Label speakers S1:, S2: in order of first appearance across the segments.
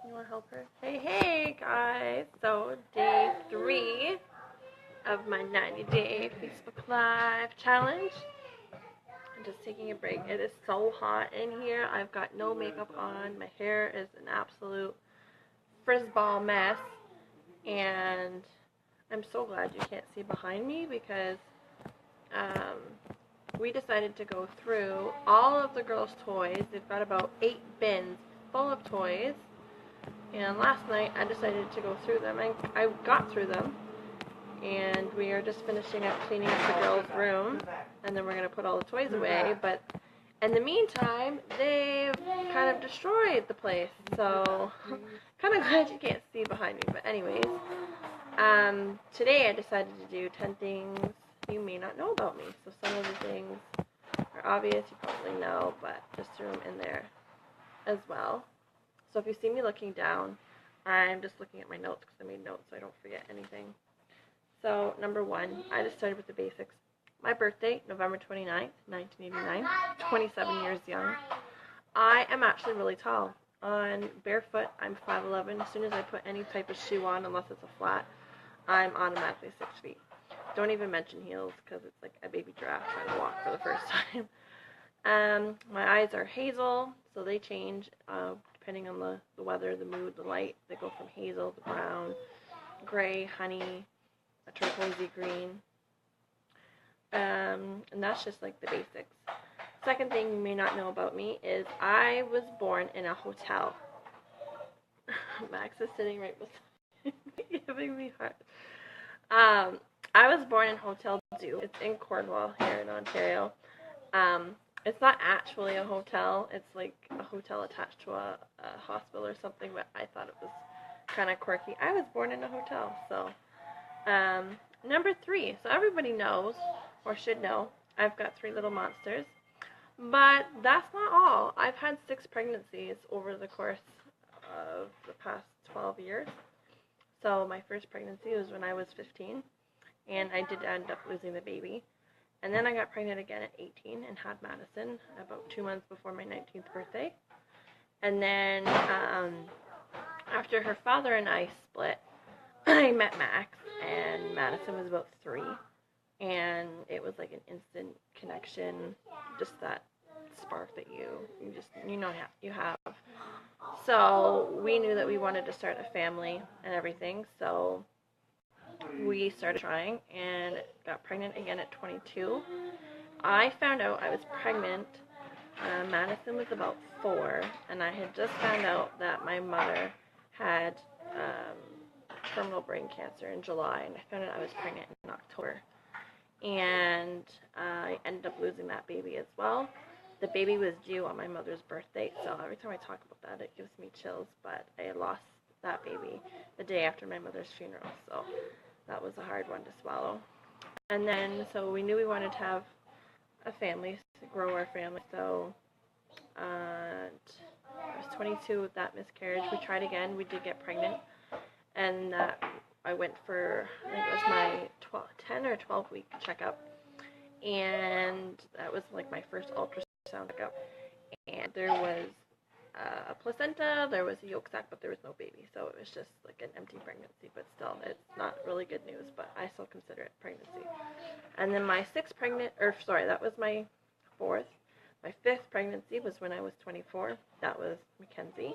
S1: You want to help her? Hey guys. So day 3 of my 90-day Facebook Live challenge. I'm just taking a break. It is so hot in here. I've got no makeup on. My hair is an absolute frizzball mess. And I'm so glad you can't see behind me because we decided to go through all of the girls' toys. They've got about 8 bins full of toys. And last night I decided to go through them. I got through them. And we are just finishing up cleaning up the girls' room. And then we're going to put all the toys away. But in the meantime, they've kind of destroyed the place. So, kind of glad you can't see behind me. But anyways, today I decided to do 10 things you may not know about me. So some of the things are obvious, you probably know, but just threw them in there as well. So if you see me looking down, I'm just looking at my notes because I made notes so I don't forget anything. So number 1, I just started with the basics. My birthday, November 29th, 1989, 27 years young. I am actually really tall. On barefoot, I'm 5'11". As soon as I put any type of shoe on, unless it's a flat, I'm automatically 6 feet. Don't even mention heels because it's like a baby giraffe trying to walk for the first time. My eyes are hazel, so they change depending on the weather, the mood, the light. They go from hazel to brown, gray, honey, a turquoisey green. And that's just like the basics. Second thing you may not know about me is I was born in a hotel. Max is sitting right beside me, giving me heart. I was born in Hotel Dieu. It's in Cornwall here in Ontario. It's not actually a hotel. It's like a hotel attached to a hospital or something, but I thought it was kind of quirky. I was born in a hotel. So, number 3. So everybody knows, or should know, I've got 3 little monsters. But that's not all. I've had 6 pregnancies over the course of the past 12 years. So my first pregnancy was when I was 15. And I did end up losing the baby. And then I got pregnant again at 18 and had Madison about 2 months before my 19th birthday. And then after her father and I split, I met Max, and Madison was about 3. And it was like an instant connection, just that spark that you have. So we knew that we wanted to start a family and everything, so we started trying and got pregnant again at 22. I found out I was pregnant. Madison was about 4, and I had just found out that my mother had terminal brain cancer in July, and I found out I was pregnant in October. And I ended up losing that baby as well. The baby was due on my mother's birthday, so every time I talk about that, it gives me chills, but I lost that baby the day after my mother's funeral, so that was a hard one to swallow. And then, so we knew we wanted to have a family, to grow our family. So I was 22 with that miscarriage. We tried again. We did get pregnant. And I went for, I think it was my 10 or 12 week checkup. And that was like my first ultrasound checkup. And there was a placenta, there was a yolk sac, but there was no baby, so it was just like an empty pregnancy. But still, it's not really good news, but I still consider it pregnancy. And then my that was my 4th. My 5th pregnancy was when I was 24. That was Mackenzie.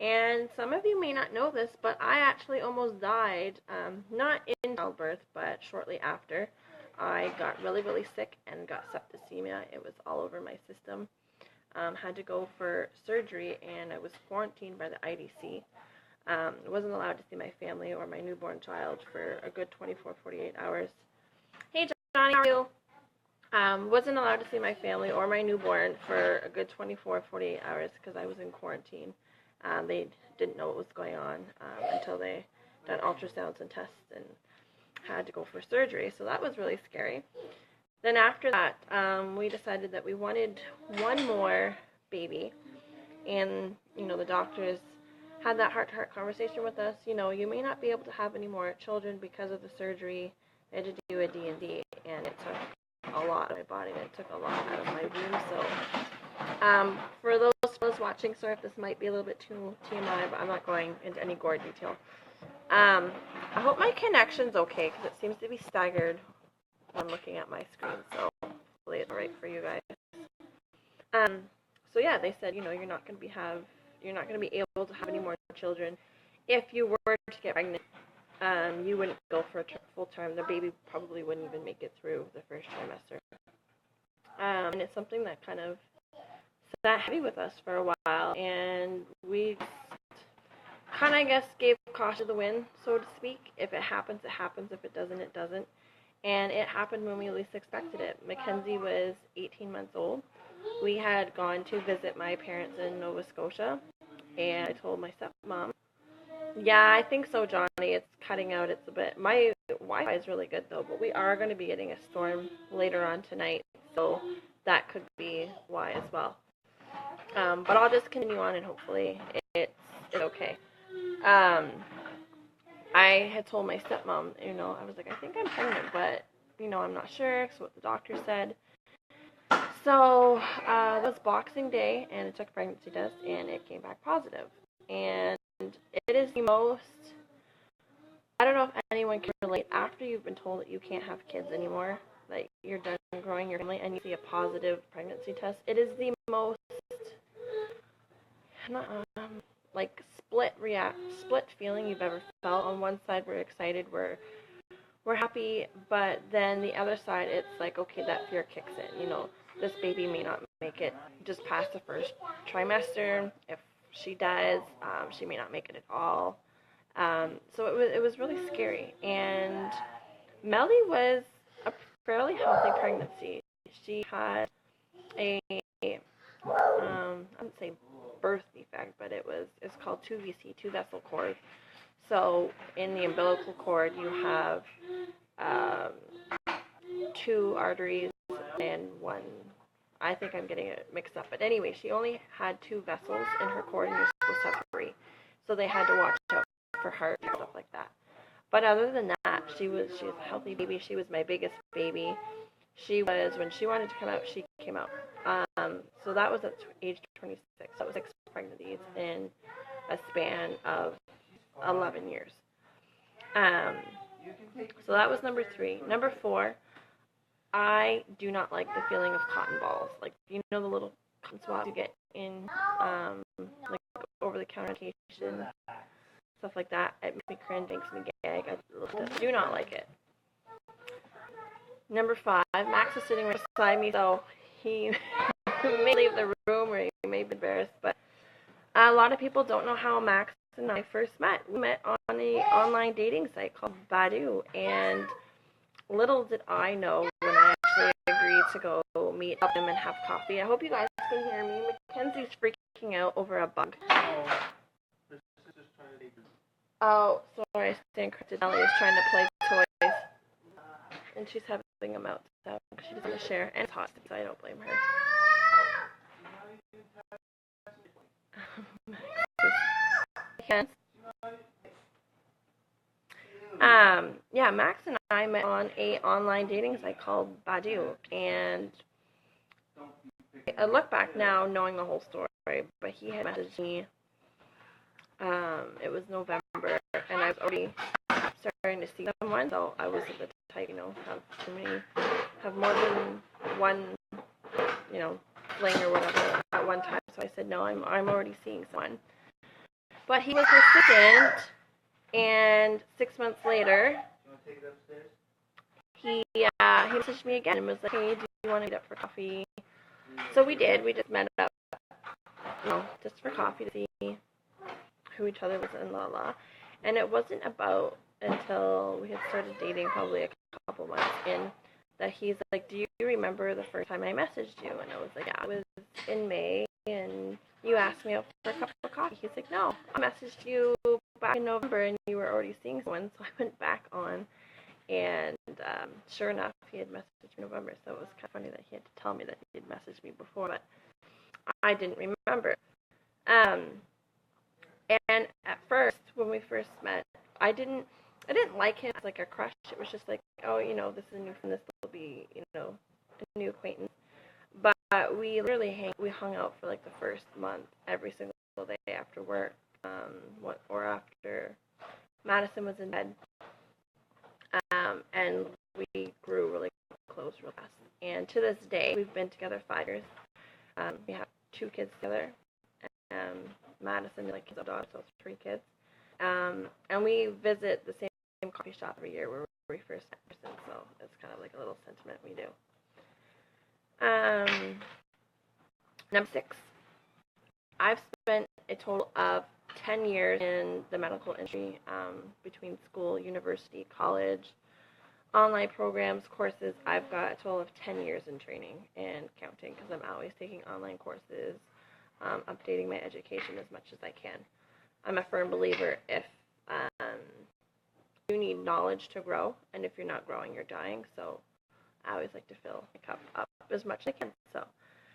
S1: And some of you may not know this, but I actually almost died, not in childbirth, but shortly after. I got really, really sick and got septicemia. It was all over my system. Had to go for surgery, and I was quarantined by the IDC. Wasn't allowed to see my family or my newborn child for a good 24-48 hours. Hey Johnny, how are you? Wasn't allowed to see my family or my newborn for a good 24-48 hours because I was in quarantine. They didn't know what was going on until they done ultrasounds and tests and had to go for surgery. So that was really scary. Then after that, we decided that we wanted one more baby, and, the doctors had that heart-to-heart conversation with us. You may not be able to have any more children because of the surgery. They had to do a D&D, and it took a lot of my body, and it took a lot out of my womb. So for those is watching, sorry if this might be a little bit too TMI, but I'm not going into any gore detail. I hope my connection's okay, because it seems to be staggered when looking at my screen, so hopefully it's alright for you guys. So yeah, they said, you know, you're not going to be able to have any more children. If you were to get pregnant, you wouldn't go for a full term. The baby probably wouldn't even make it through the first trimester. And it's something that kind of sat heavy with us for a while, and we kind of, I guess, gave caution to the wind, so to speak. If it happens, it happens. If it doesn't, it doesn't. And it happened when we least expected it. Mackenzie was 18 months old. We had gone to visit my parents in Nova Scotia, and I told my stepmom, yeah, I think so, Johnny. It's cutting out. It's a bit. My Wi-Fi is really good, though, but we are going to be getting a storm later on tonight, so that could be why as well. But I'll just continue on, and hopefully it's okay. I had told my stepmom, you know, I was like, I think I'm pregnant, but, you know, I'm not sure, because what the doctor said. So it was Boxing Day, and I took a pregnancy test, and it came back positive. And it is the most, I don't know if anyone can relate, after you've been told that you can't have kids anymore, that you're done growing your family, and you see a positive pregnancy test, it is the most, like, split feeling you've ever felt. On one side, we're excited, we're happy, but then the other side, it's like, okay, that fear kicks in. You know, this baby may not make it just past the first trimester. If she does, she may not make it at all. So it was really scary. And Melody was a fairly healthy pregnancy. She had a I wouldn't say birth defect, but it's called 2VC, 2 vessel cord. So in the umbilical cord, you have 2 arteries and 1. I think I'm getting it mixed up. But anyway, she only had 2 vessels in her cord, and you're supposed to have 3. So they had to watch out for heart and stuff like that. But other than that, she was a healthy baby. She was my biggest baby. When she wanted to come out, she came out. So that was at age 26. That was 6 pregnancies in a span of 11 years. So that was number 3. Number 4, I do not like the feeling of cotton balls. Like, you know, the little cotton swabs you get in, like, over-the-counter medication, stuff like that. It makes me cringe, makes me gag. I do not like it. Number 5, Max is sitting right beside me, so he may leave the room or he may be embarrassed, but a lot of people don't know how Max and I first met. We met on an online dating site called boudi, and little did I know when I actually agreed to go meet up with him and have coffee. I hope you guys can hear me. Mackenzie's freaking out over a bug. Oh, sorry, I stand corrected. Ellie is trying to play toys, and she's having a meltdown because she doesn't want to share, and it's hot, so I don't blame her. Yeah, Max and I met on a online dating site called boudi, and I look back now knowing the whole story, but he had messaged me, it was November, and I was already starting to see someone, so I wasn't the type, you know, have more than one, you know, fling or whatever at one time, so I said, no, I'm already seeing someone. But he was persistent, and 6 months later, he messaged me again and was like, hey, do you want to meet up for coffee? So we did. We just met up, you know, just for coffee to see who each other was and la. And it wasn't about until we had started dating, probably a couple months in, that he's like, do you remember the first time I messaged you? And I was like, yeah, it was in May, and you asked me out for a cup of coffee. He's like, no, I messaged you back in November, and you were already seeing someone. So I went back on, and sure enough, he had messaged me in November. So it was kind of funny that he had to tell me that he had messaged me before, but I didn't remember. And at first, when we first met, I didn't like him as like a crush. It was just like, oh, you know, this is a new friend. This will be, you know, a new acquaintance. But we literally hung out for like the first month every single day after work, or after Madison was in bed, and we grew really close real fast. And to this day, we've been together 5 years. We have 2 kids together. Madison, like, kids, daughter, so 3 kids. And we visit the same coffee shop every year where we first met, so it's kind of like a little sentiment we do. Number 6. I've spent a total of 10 years in the medical industry, between school, university, college, online programs, courses. I've got a total of 10 years in training and counting, because I'm always taking online courses, updating my education as much as I can. I'm a firm believer if you need knowledge to grow, and if you're not growing, you're dying. So I always like to fill my cup up as much as I can. So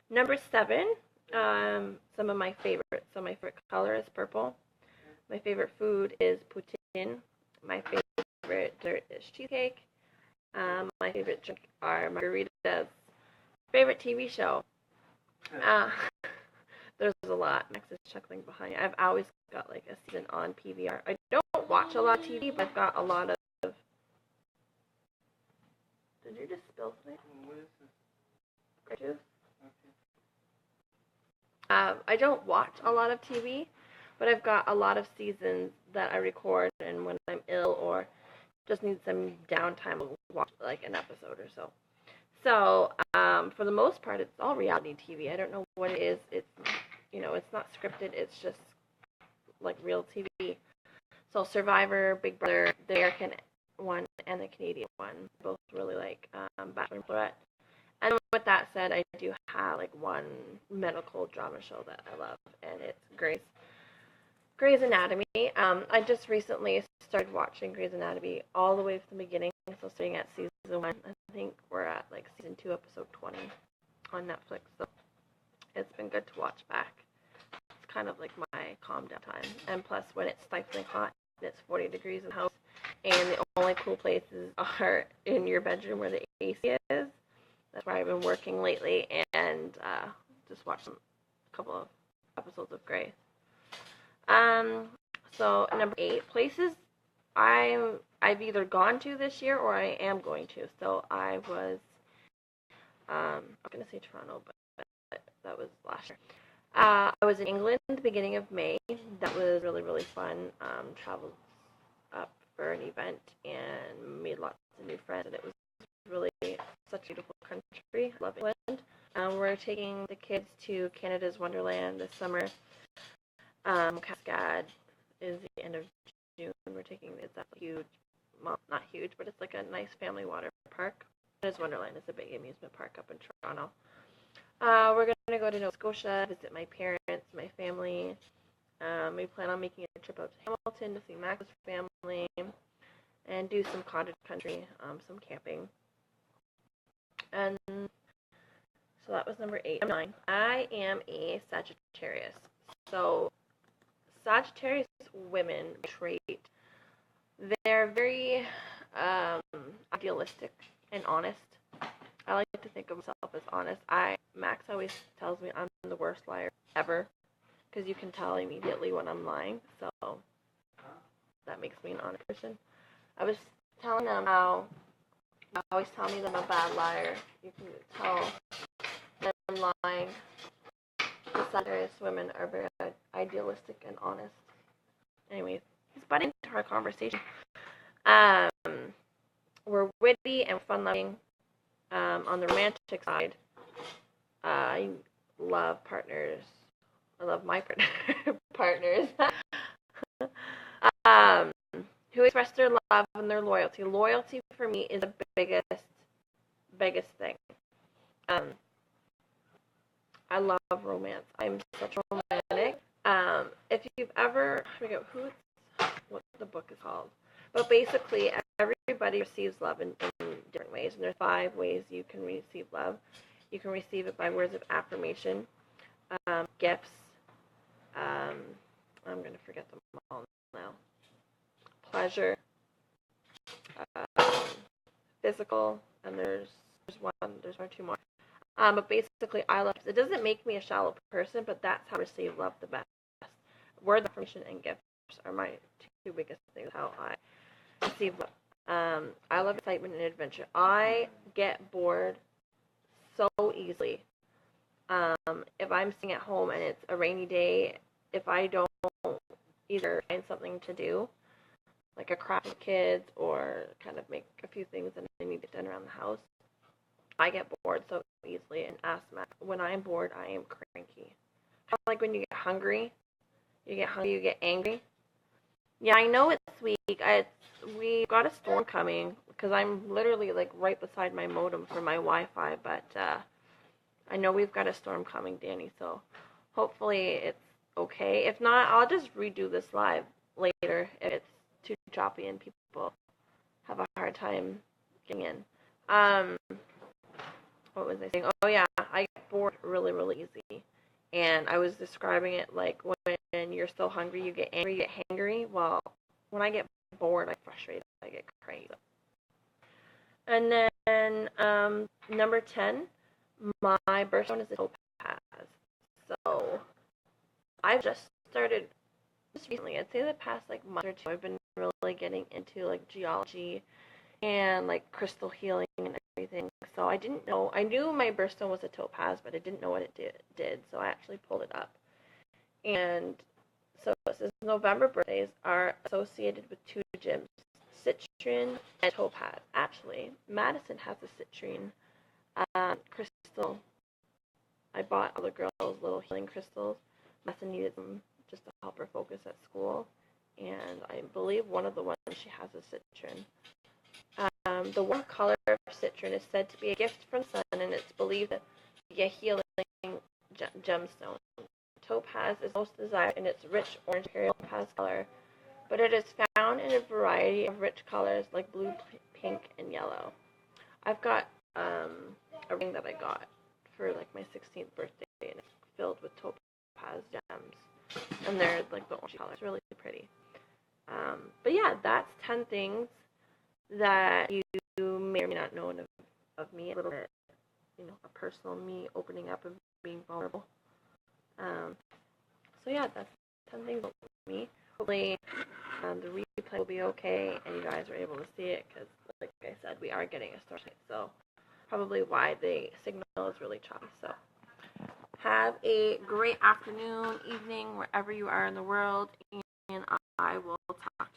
S1: number 7, some of my favorites. So my favorite color is purple. My favorite food is poutine. My favorite dessert is cheesecake. My favorite drink are margaritas. Favorite TV show. There's a lot. Max is chuckling behind me. I've always got like a season on PVR. I don't watch a lot of TV, but I've got a lot of. Did you just spill something? What is this? Grape juice? Okay. I don't watch a lot of TV, but I've got a lot of seasons that I record, and when I'm ill or just need some downtime, I'll watch like an episode or so. So, for the most part, it's all reality TV. I don't know what it is. It's, it's not scripted. It's just like real TV. So Survivor, Big Brother, the American one, and the Canadian one, both really like Bachelor and Bachelorette. And with that said, I do have like one medical drama show that I love, and it's Grey's Anatomy. I just recently started watching Grey's Anatomy all the way from the beginning. So starting at season 1, I think we're at like season 2, episode 20 on Netflix. So it's been good to watch back. It's kind of like my calm down time. And plus, when it's stifling hot, it's 40 degrees in the house, and the only cool places are in your bedroom where the AC is. That's where I've been working lately, and just watched a couple of episodes of Grey. So number 8, places I've either gone to this year or I am going to. So I was, I'm going to say Toronto, but that was last year. I was in England at the beginning of May. That was really, really fun. Traveled up for an event and made lots of new friends, and it was really such a beautiful country. I love England. We're taking the kids to Canada's Wonderland this summer. Cascade is the end of June. We're taking it's that huge, well, not huge, but it's like a nice family water park. Canada's Wonderland is a big amusement park up in Toronto. We're going to go to Nova Scotia, visit my parents, my family. We plan on making a trip out to Hamilton to see Max's family and do some cottage country, some camping. And so that was number 8. Number 9. I am a Sagittarius. So Sagittarius women trait. They're very idealistic and honest. I like to think of myself as honest. Max always tells me I'm the worst liar ever, because you can tell immediately when I'm lying. So that makes me an honest person. I was telling them how they always tell me that I'm a bad liar. You can tell that I'm lying. The Sagittarius women are very idealistic and honest. Anyways, he's butting into our conversation. We're witty and fun-loving. On the romantic side, I love partners. I love my partners who express their love and their loyalty. Loyalty for me is the biggest thing. I love romance. I'm such a romantic. If you've ever, I forget what the book is called, but basically everybody receives love in different ways, and there's 5 ways you can receive love. You can receive it by words of affirmation, gifts. I'm going to forget them all now. Pleasure, physical, and there's one or two more. But basically, I love it. Doesn't make me a shallow person, but that's how I receive love the best. Words of affirmation and gifts are my two biggest things. How I receive love. I love excitement and adventure. I get bored so easily. If I'm sitting at home and it's a rainy day, if I don't either find something to do, like a craft with kids or kind of make a few things that I need to get done around the house, I get bored so easily and ask Matt. When I'm bored, I am cranky. Like when you get hungry, you get angry. Yeah, I know it's weak. We got a storm coming because I'm literally like right beside my modem for my Wi-Fi, but I know we've got a storm coming, Danny, so hopefully it's okay. If not, I'll just redo this live later if it's too choppy and people have a hard time getting in. What was I saying? Oh yeah, I get bored really, really easy. And I was describing it like when you're so hungry, you get angry, you get hangry. Well, when I get bored, I get frustrated, I get crazy. And then number 10, my birthstone is a topaz. So I've just started just recently. I'd say the past like month or two, I've been really getting into like geology and like crystal healing and everything. So I didn't know. I knew my birthstone was a topaz, but I didn't know what it did. So I actually pulled it up. And so it says November birthdays are associated with two gems, citrine and topaz. Actually, Madison has a citrine crystal. I bought all the girls little healing crystals. Madison needed them just to help her focus at school. And I believe one of the ones she has is citrine. The warm color of citrine is said to be a gift from the sun, and it's believed to be a healing gemstone. Topaz is most desired in its rich orange imperial topaz color, but it is found in a variety of rich colors like blue, pink, and yellow. I've got a ring that I got for like my 16th birthday, and it's filled with topaz gems, and they're like the orange color. It's really pretty. But yeah, that's 10 things that you may or may not know of me, a little bit, a personal me opening up and being vulnerable. So yeah, that's 10 things about me. Hopefully the replay will be okay and you guys are able to see it because, like I said, we are getting a storm, so probably why the signal is really choppy. So have a great afternoon, evening, wherever you are in the world, and I will talk to you.